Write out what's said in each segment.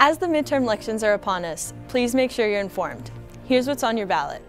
As the midterm elections are upon us, please make sure you're informed. Here's what's on your ballot.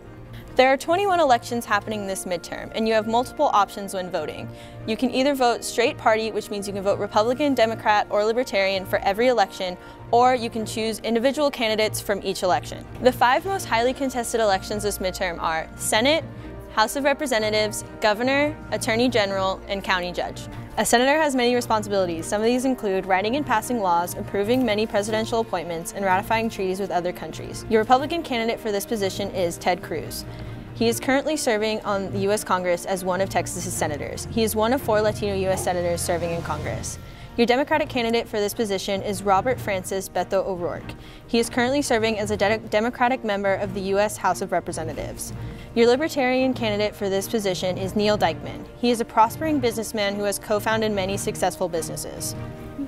There are 21 elections happening this midterm, and you have multiple options when voting. You can either vote straight party, which means you can vote Republican, Democrat, or Libertarian for every election, or you can choose individual candidates from each election. The 5 most highly contested elections this midterm are Senate, House of Representatives, Governor, Attorney General, and County Judge. A senator has many responsibilities. Some of these include writing and passing laws, approving many presidential appointments, and ratifying treaties with other countries. Your Republican candidate for this position is Ted Cruz. He is currently serving on the U.S. Congress as one of Texas's senators. He is one of 4 Latino U.S. senators serving in Congress. Your Democratic candidate for this position is Robert Francis Beto O'Rourke. He is currently serving as a Democratic member of the U.S. House of Representatives. Your Libertarian candidate for this position is Neil Dyckman. He is a prospering businessman who has co-founded many successful businesses.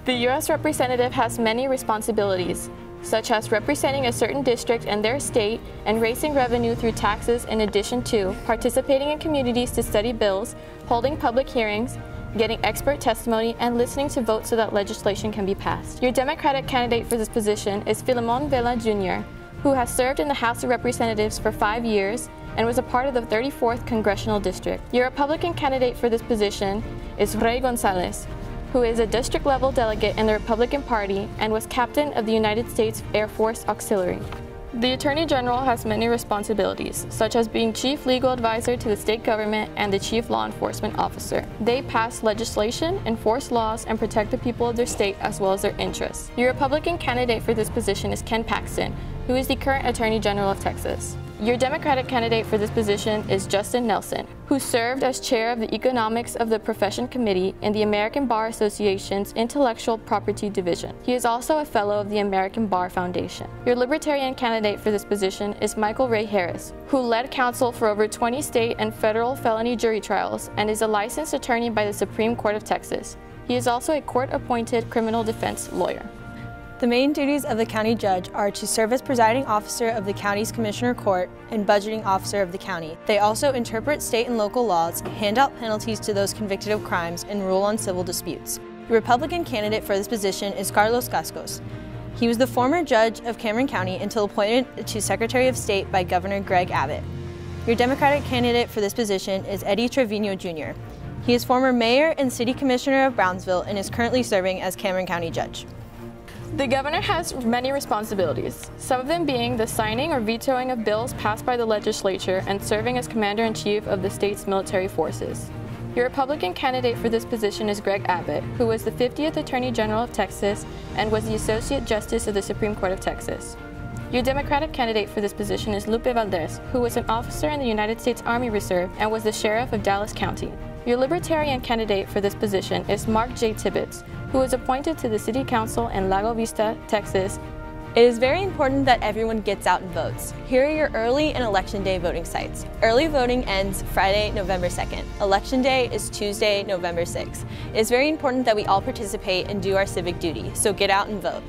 The U.S. representative has many responsibilities, such as representing a certain district and their state and raising revenue through taxes, in addition to participating in communities to study bills, holding public hearings, getting expert testimony, and listening to votes so that legislation can be passed. Your Democratic candidate for this position is Filemon Vela Jr., who has served in the House of Representatives for 5 years and was a part of the 34th Congressional District. Your Republican candidate for this position is Ray Gonzalez, who is a district-level delegate in the Republican Party and was captain of the United States Air Force Auxiliary. The Attorney General has many responsibilities, such as being Chief Legal Advisor to the state government and the Chief Law Enforcement Officer. They pass legislation, enforce laws, and protect the people of their state as well as their interests. Your Republican candidate for this position is Ken Paxton, who is the current Attorney General of Texas. Your Democratic candidate for this position is Justin Nelson, who served as chair of the Economics of the Profession Committee in the American Bar Association's Intellectual Property Division. He is also a fellow of the American Bar Foundation. Your Libertarian candidate for this position is Michael Ray Harris, who led counsel for over 20 state and federal felony jury trials and is a licensed attorney by the Supreme Court of Texas. He is also a court-appointed criminal defense lawyer. The main duties of the county judge are to serve as presiding officer of the county's commissioner court and budgeting officer of the county. They also interpret state and local laws, hand out penalties to those convicted of crimes, and rule on civil disputes. The Republican candidate for this position is Carlos Cascos. He was the former judge of Cameron County until appointed to Secretary of State by Governor Greg Abbott. Your Democratic candidate for this position is Eddie Trevino Jr. He is former mayor and city commissioner of Brownsville and is currently serving as Cameron County judge. The governor has many responsibilities, some of them being the signing or vetoing of bills passed by the legislature and serving as commander-in-chief of the state's military forces. Your Republican candidate for this position is Greg Abbott, who was the 50th Attorney General of Texas and was the Associate Justice of the Supreme Court of Texas. Your Democratic candidate for this position is Lupe Valdez, who was an officer in the United States Army Reserve and was the sheriff of Dallas County. Your Libertarian candidate for this position is Mark J. Tibbetts, who was appointed to the City Council in Lago Vista, Texas. It is very important that everyone gets out and votes. Here are your early and election day voting sites. Early voting ends Friday, November 2nd. Election day is Tuesday, November 6th. It is very important that we all participate and do our civic duty, so get out and vote.